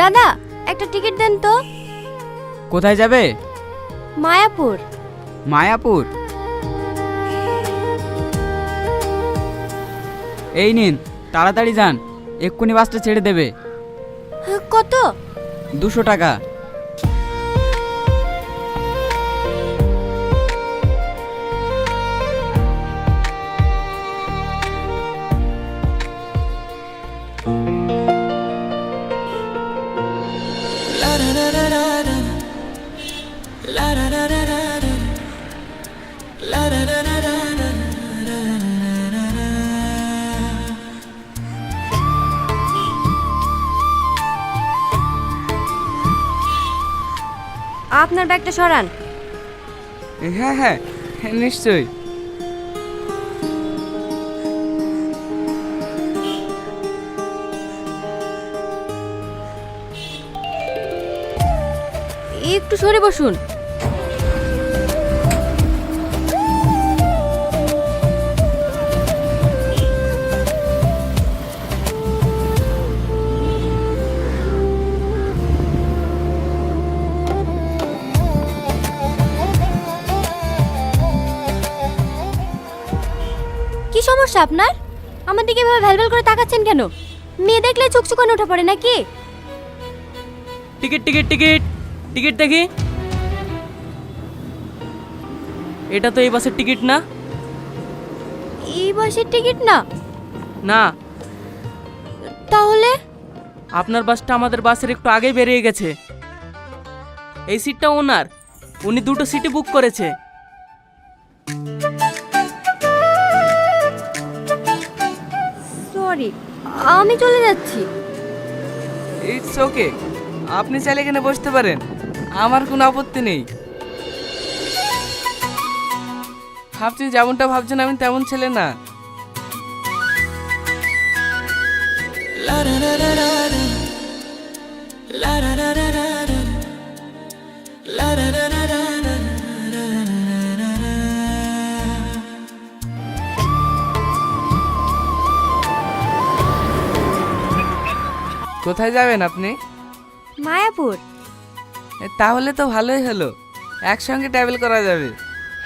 দাদা, একটা টিকিট দেন তো। কোথায় যাবে? মায়াপুর। মায়াপুর? এই নিন, তাড়াতাড়ি যান, এক্ষুনি বাসটা ছেড়ে দেবে। কত? 200 টাকা। আপনার ব্যাগটা সরান। হ্যাঁ হ্যাঁ, নিশ্চয়ই। একটু সরে বসুন। কি সমস্যা আপনার? আমার দিকে এভাবে ভ্যালভ্যাল করে তাকাচ্ছেন কেন? মেয়ে দেখলে চুকচুকানো উঠে পড়ে নাকি? টিকিট টিকিট টিকিট টিকিট দেখি। এটা তো এই বাসের টিকিট না। এই বাসের টিকিট না? না, তাহলে? আপনার বাসটা আমাদের বাসের একটু আগেই বেরিয়ে গেছে। এই সিটটা ওনার, উনি 2টো সিটই বুক করেছে। সরি, আমি চলে যাচ্ছি। ইটস ওকে, আপনি চাইলে এখানে বসতে পারেন, আমার কোনো আপত্তি নেই। আপনি যেমনটা ভাবছেন আমি তেমন ছেলে না। কোথায় যাবেন আপনি? মায়াপুর। তাহলে তো ভালোই হলো, একসঙ্গে ট্রাভেল করা যাবে।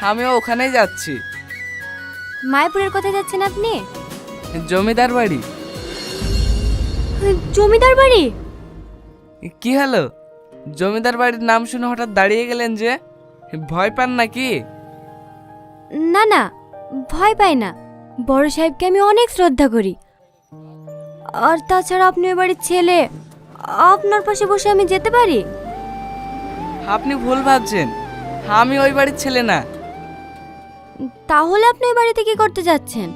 আমিও ওখানেই যাচ্ছি। মায়াপুরের কোথায় যাচ্ছেন আপনি? জমিদার বাড়ি। জমিদার বাড়ি? কি হলো, জমিদার বাড়ির নাম শুনে হঠাৎ দাঁড়িয়ে গেলেন যে? ভয় পান নাকি? না না, ভয় পাই না। বড় সাহেবকে আমি অনেক শ্রদ্ধা করি। আর তাছাড়া আপনি ওই বাড়ির ছেলে, আপনার পাশে বসে আমি যেতে পারি? আপনি ভুল ভাবছেন, আমি ওই বাড়ির ছেলে না। তাহলে আপনি ওই বাড়িতে কি করতে যাচ্ছেন?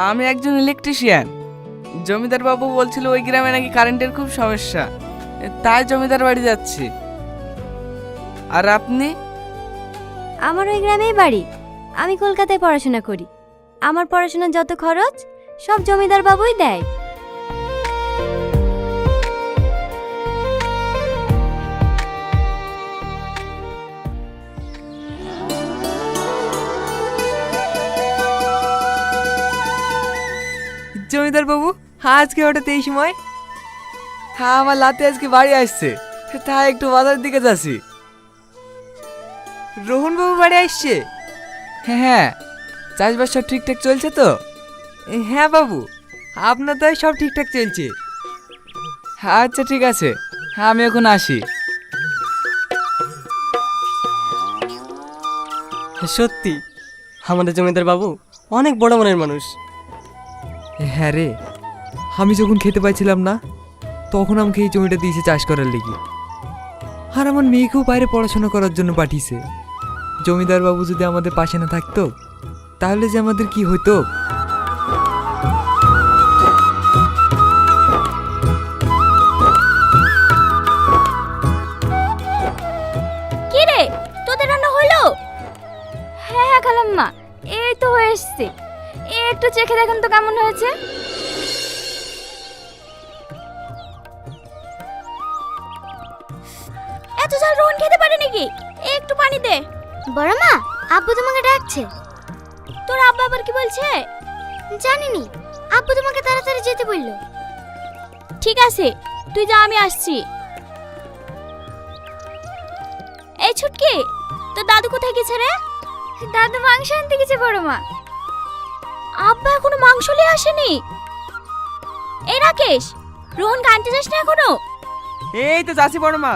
আমি একজন ইলেকট্রিশিয়ান। জমিদার বাবু বলছিল ওই গ্রামে নাকি কারেন্টের খুব সমস্যা, তাই জমিদার বাড়ি যাচ্ছি। আর আপনি? আমার ওই গ্রামেই বাড়ি। আমি কলকাতায় পড়াশোনা করি। আমার পড়াশোনার যত খরচ সব জমিদার বাবুই দেয়। জমিদার বাবু, আজকে হঠাৎ এই সময়? হ্যাঁ, আমার লাতে আজকে বাড়ি আসছে, তাই একটু বাজারের দিকে যাচ্ছি। রোহন বাবু বাড়ি আসছে? হ্যাঁ, চাষবাস সব ঠিকঠাক চলছে তো? হ্যাঁ বাবু, আপনার তো সব ঠিকঠাক চলছে। আচ্ছা ঠিক আছে, আমি এখন আসি। সত্যি আমাদের জমিদার বাবু অনেক বড় মনের মানুষ। হ্যাঁ রে, আমি যখন খেতে পাইছিলাম না তখন আমাকে এই জমিটা দিয়েছে চাষ করার লেগে। আর আমার মেয়েকেও বাইরে পড়াশোনা করার জন্য পাঠিয়েছে। জমিদার বাবু যদি আমাদের পাশে না থাকতো তাহলে যে আমাদের কি হতো। কি রে, তোদের রান্না হলো? হ্যাঁ হ্যাঁ খালাম্মা, এই তো হয়ে এসছে। একটু চেখে দেখুন তো কেমন হয়েছে। এত ঝাল রোহন খেতে পারে নাকি? একটু পানি দে। বড় মা, আব্বু তোমাকে ডাকছে। তোর আব্বা আবার কি বলছে? জানিনি, আব্বু তোমাকে তাড়াতাড়ি যেতে বললো। ঠিক আছে, তুই যা, আমি আসছি। এই ছুটকি, তোর দাদু কোথায় গেছে রে? দাদু মাংস আনতে গেছে বড় মা। আব্বা এখনো মাংস নিয়ে আসেনি? এই রাকেশ, রোহন আনতে যাস না এখনো? এই তো যাচ্ছি বড় মা।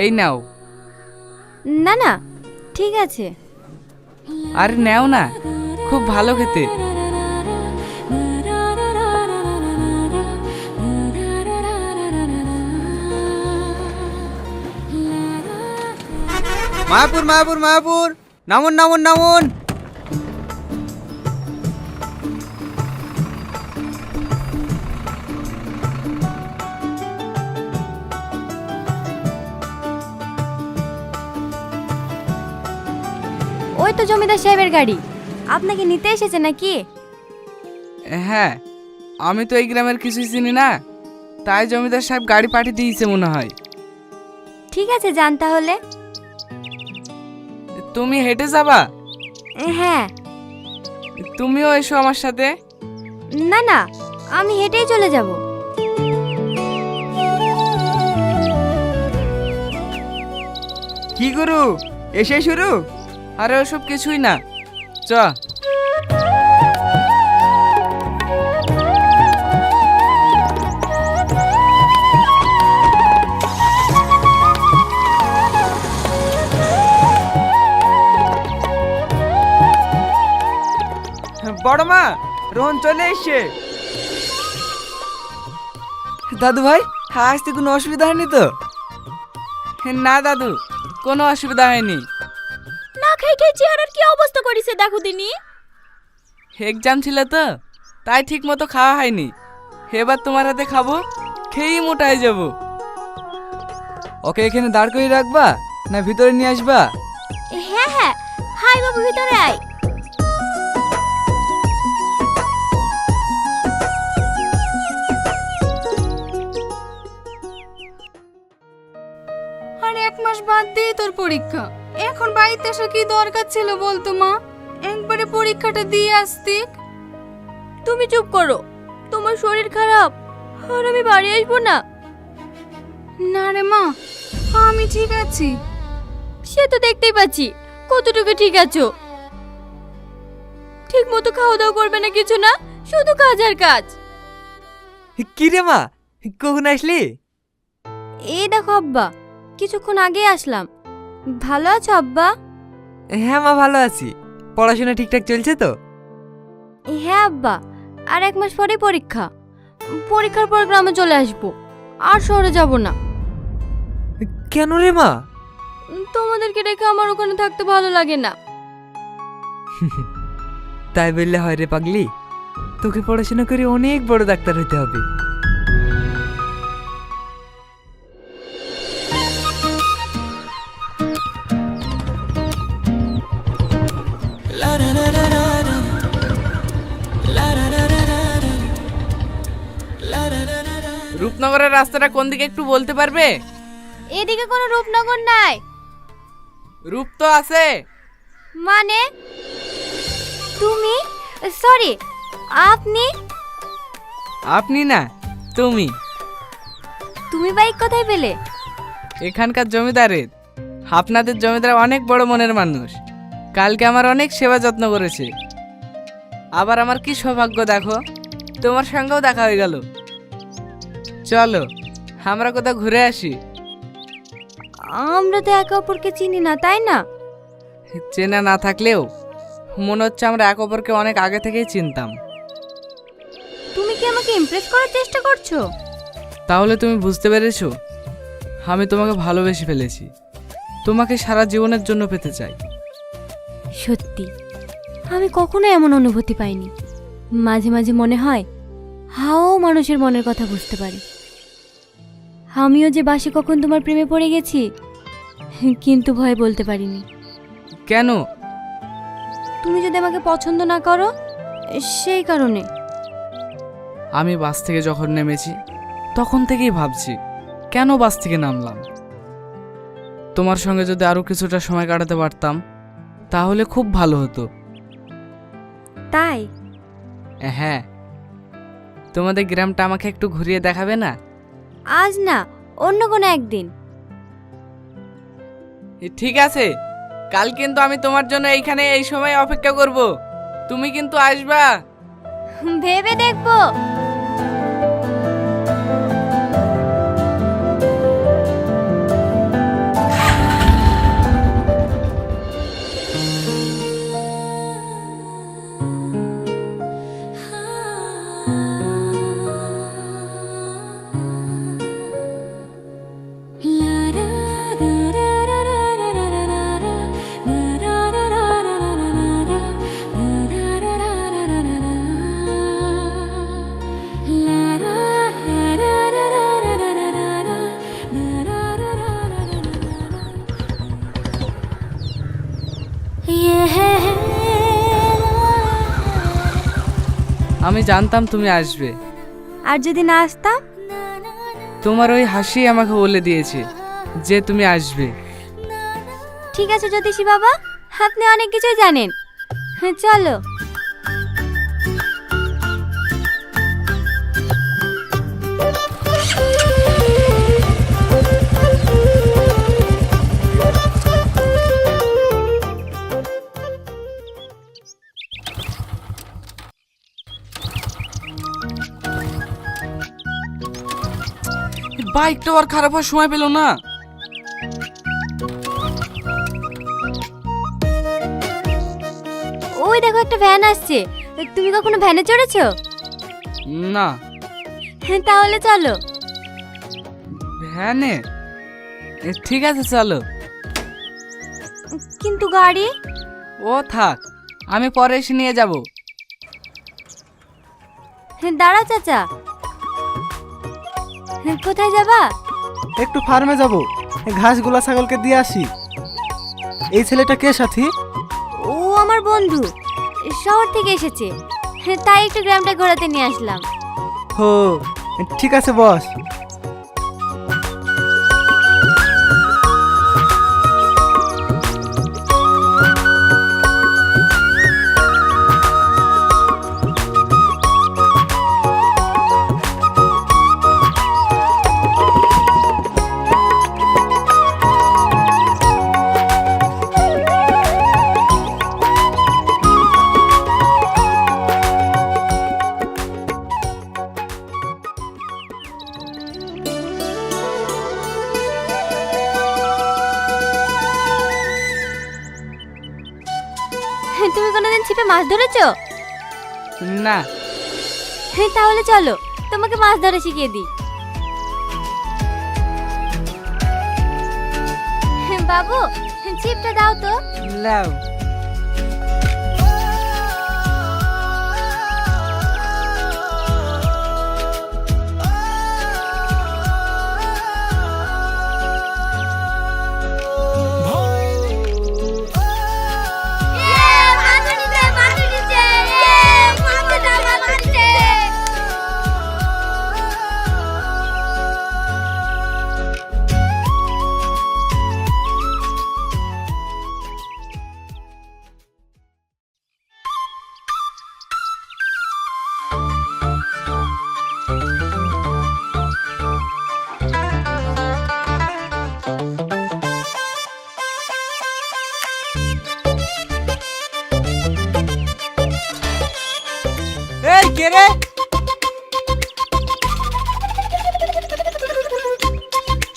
এই নাও। না না, ঠিক আছে। আরে নাও না, খুব ভালো খেতে। মায়াপুর মায়াপুর মায়াপুর, নামুন নামুন নামুন। ওই তো জমিদার সাহেবের গাড়ি। আপনাকে নিতে এসেছে নাকি? হ্যাঁ, আমি তো এই গ্রামের কিছুই চিনি না, তাই জমিদার সাহেব গাড়ি পাঠিয়ে দিয়েছে মনে হয়। ঠিক আছে, যান তাহলে। তুমি হেঁটে যাবা? হ্যাঁ। তুমিও এসো আমার সাথে। না না, আমি হেঁটেই চলে যাব। কি গুরু, এসে শুরু? আরে ওসব কিছুই না, চ। বড় মা, রোহন চলে এসছে। দাদু ভাই, আসতে কোনো অসুবিধা হয়নি তো? না দাদু, কোনো অসুবিধা হয়নি। না খাই খাই চেহারার কি অবস্থা করেছে দেখো দিনি। এক্সাম ছিল তো, তাই ঠিক মতো খাওয়া হয়নি। এবার তোমার হাতে খাবো, খেয়েই মোটা হয়ে যাবো। ওকে এখানে দাঁড় করে রাখবা না ভিতরে নিয়ে আসবা? হ্যাঁ হ্যাঁ, হাই বাবু, ভিতরে আয়। আর 1 মাস বাদ দিয়ে তোর পরীক্ষা, এখন বাড়িতে আসার কি দরকার ছিল বলতো মা? একবারে পরীক্ষাটা দিয়ে আসতি। তুমি চুপ করো, তোমার শরীর খারাপ আর আমি বাড়ি আসবো না। না রে মা, আমি ঠিক আছি। সে তো দেখতেই পাচ্ছি কতটুকু ঠিক আছো। ঠিক মতো খাওয়া দাওয়া করবে না, কিছু না, শুধু কাজ আর কাজ। কি রে মা, কখন আসলি? এই দেখো আব্বা, কিছুক্ষণ আগে আসলাম। ভালো আছো আব্বা? হ্যাঁ মা, ভালো আছি। পড়াশোনা ঠিকঠাক চলছে তো? হ্যাঁ আব্বা, আর 1 মাস পরেই পরীক্ষা। পরীক্ষার পর গ্রামে চলে আসবো, আর শহরে যাব না। কেন রে মা? তোমাদেরকে রেখে আমার ওখানে থাকতে ভালো লাগে না। তাই বললে হয় রে পাগলি, তোকে পড়াশোনা করে অনেক বড় ডাক্তার হতে হবে। রূপনগরের রাস্তাটা কোন দিকে একটু বলতে পারবে? এদিকে কোনো রূপনগর নাই। রূপ তো আছে। মানে? তুমি? সরি, আপনি? আপনি না, তুমি। তুমি বাইক কোথায় পেলে? এখানকার জমিদারের। আপনাদের জমিদার অনেক বড় মনের মানুষ। কালকে আমার অনেক সেবা যত্ন করেছে। আবার আমার কি সৌভাগ্য দেখো, তোমার সঙ্গেও দেখা হয়ে গেল। চলো আমরা কোথাও ঘুরে আসি। আমরা তো একে অপরকে চিনি না, তাই না? চেনা না থাকলেও মনে হচ্ছে আমরা এক অপরকে অনেক আগে থেকেই চিনতাম। তুমি কি আমাকে ইমপ্রেস করার চেষ্টা করছো? তাহলে তুমি বুঝতে পেরেছো, আমি তোমাকে ভালোবেসে ফেলেছি। তোমাকে সারা জীবনের জন্য পেতে চাই। সত্যি, আমি কখনো এমন অনুভূতি পাইনি। মাঝে মাঝে মনে হয় হাও মানুষের মনের কথা বুঝতে পারে। আমিও যে বাসে কখন তোমার প্রেমে পড়ে গেছি, কিন্তু ভয় বলতে পারিনি। কেন? তুমি যদি আমাকে পছন্দ না করো, সেই কারণে। আমি বাস থেকে যখন নেমেছি তখন থেকেই ভাবছি কেন বাস থেকে নামলাম। তোমার সঙ্গে যদি আরো কিছুটা সময় কাটাতে পারতাম তাহলে খুব ভালো হতো। তাই? হ্যাঁ, তোমাদের গ্রামটা আমাকে একটু ঘুরিয়ে দেখাবে না? আজ না, অন্য কোনো একদিন। ঠিক আছে, কাল কিন্তু আমি তোমার জন্য এইখানে এই সময় অপেক্ষা করব। তুমি কিন্তু আসবা। ভেবে দেখবো। আমি জানতাম তুমি আসবে। আর যদি না আসতাম? তোমার ওই হাসি আমাকে বলে দিয়েছে যে তুমি আসবে। ঠিক আছে জ্যোতিষী বাবা, আপনি অনেক কিছুই জানেন। চলো। বাইকটা আর খারাপ হওয়ার সময় পেল না। ওই দেখো, একটা ভ্যান আসছে। তুমি কখনো ভ্যানে চড়েছো? না। তাহলে চলো। ভ্যানে? ঠিক আছে চলো। কিন্তু গাড়ি? ও থাক, আমি পরে এসে নিয়ে যাব। দাঁড়াও চাচা, কোথায় যাবা? একটু ফার্মে যাব, ঘাসগুলা ছাগলকে দিয়ে আসি। এই ছেলেটা কে সাথী? ও আমার বন্ধু, শহর থেকে এসেছে, তাই একটু গ্রামটা ঘোরাতে নিয়ে আসলাম। হো, ঠিক আছে বস। তুমি কোনোদিন ছিপে মাছ ধরেছো? না। তাহলে চলো, তোমাকে মাছ ধরা শিখিয়ে দিই। বাবু, ছিপটা দাও তো। লাও। এই কে রে?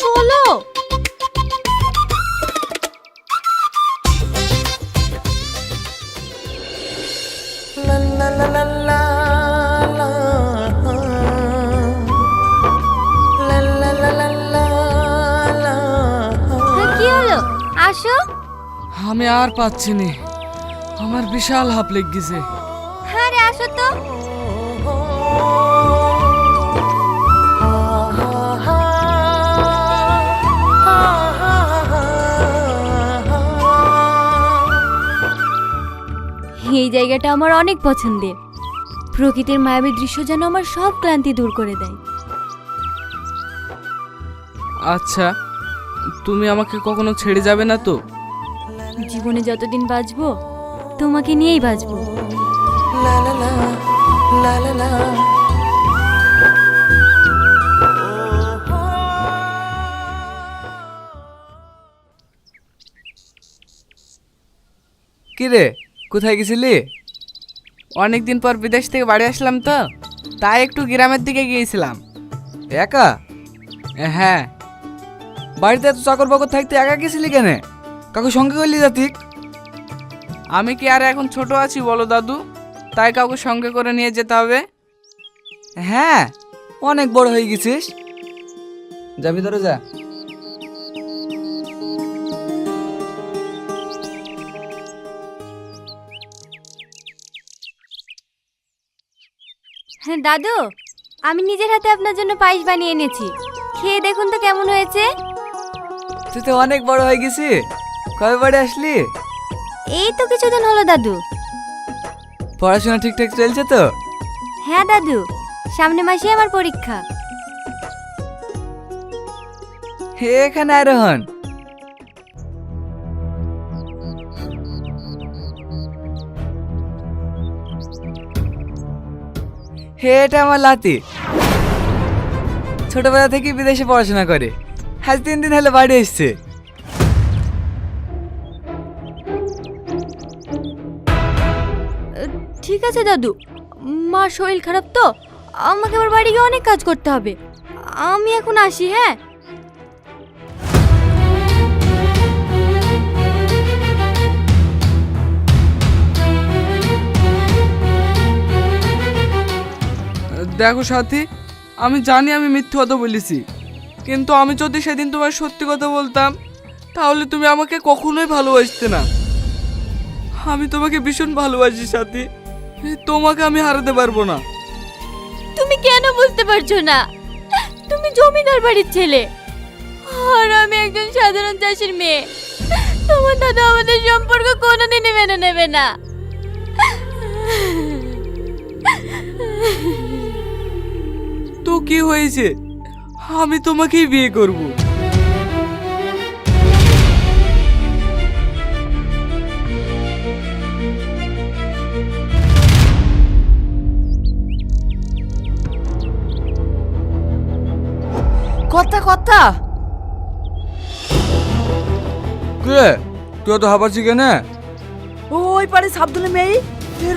চলো। কি হলো? আসো। আমি আর পাচ্ছি না, আমার বিশাল হাঁপ লেগেছে। আরে আসো তো। এই জায়গাটা আমার অনেক পছন্দের। প্রকৃতির মায়াবী দৃশ্য যেন আমার সব ক্লান্তি দূর করে দেয়। আচ্ছা, তুমি আমাকে কখনো ছেড়ে যাবে না তো? জীবনে যতদিন বাঁচবো তোমাকে নিয়েই বাঁচবো। কি রে, কোথায় গেছিলি? অনেকদিন পর বিদেশ থেকে বাড়ি আসলাম তো, তাই একটু গ্রামের দিকে গিয়েছিলাম। একা? হ্যাঁ। বাড়িতে এত চাকর বাকর থাকতে একা গেছিলি কেন? কাকু সঙ্গে করলি জাতিক? আমি কি আর এখন ছোট আছি বলো দাদু, তাই কাউকে সঙ্গে করে নিয়ে যেতে হবে? হ্যাঁ, অনেক বড় হয়ে গেছিস। যাবি ধরে যা। হ্যাঁ দাদু, আমি নিজের হাতে আপনার জন্য পায়েস বানিয়ে এনেছি, খেয়ে দেখুন তো কেমন হয়েছে। তুই তো অনেক বড় হয়ে গেছি। কবে বাড়ি আসলি? এই তো কিছুদিন হলো দাদু। পড়াশোনা ঠিকঠাক চলছে তো? হ্যাঁ দাদু, সামনে মাসে আমার পরীক্ষা। এখানে আরোহণ। এটা আমার লাতি। ছোটবেলা থেকে বিদেশে পড়াশোনা করে, আজ 3 দিন হলো বাড়ি এসছে। ঠিক আছে দাদু, মার শরীর খারাপ তো, আমাকে আবার বাড়ি গিয়ে অনেক কাজ করতে হবে। আমি এখন আসি। হ্যাঁ। দেখো সাথী, আমি জানি আমি মিথ্যে কথা বলেছি, কিন্তু আমি যদি সেদিন তোমার সত্যি কথা বলতাম তাহলে তুমি আমাকে কখনোই ভালোবাসতে না। আমি তোমাকে ভীষণ ভালোবাসি সাথী, তোমাকে আমি হারাতে পারবো না। তুমি কেন বুঝতে পারছো না? তুমি জমিদার বাড়ির ছেলে আর আমি একজন সাধারণ চাষির মেয়ে। তোমার দাদা আমাদের সম্পর্ক কোনোদিনই মেনে নেবে না। তো কি হয়েছে, আমি তোমাকেই বিয়ে করব। কথা কথা কে? তুই তো হাবাচ্ছি কেন? ওই পারে সাবধানে মেয়ে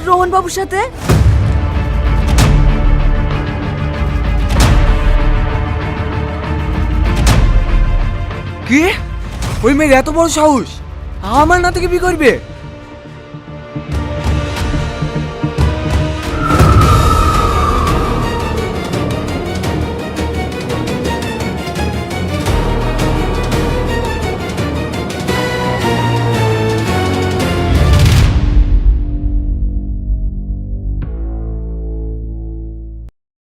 রোহন বাবুর সাথে। কি? ওই মেয়ের এত বড় সাহস আমার নাতিকে বিয়ে করবে?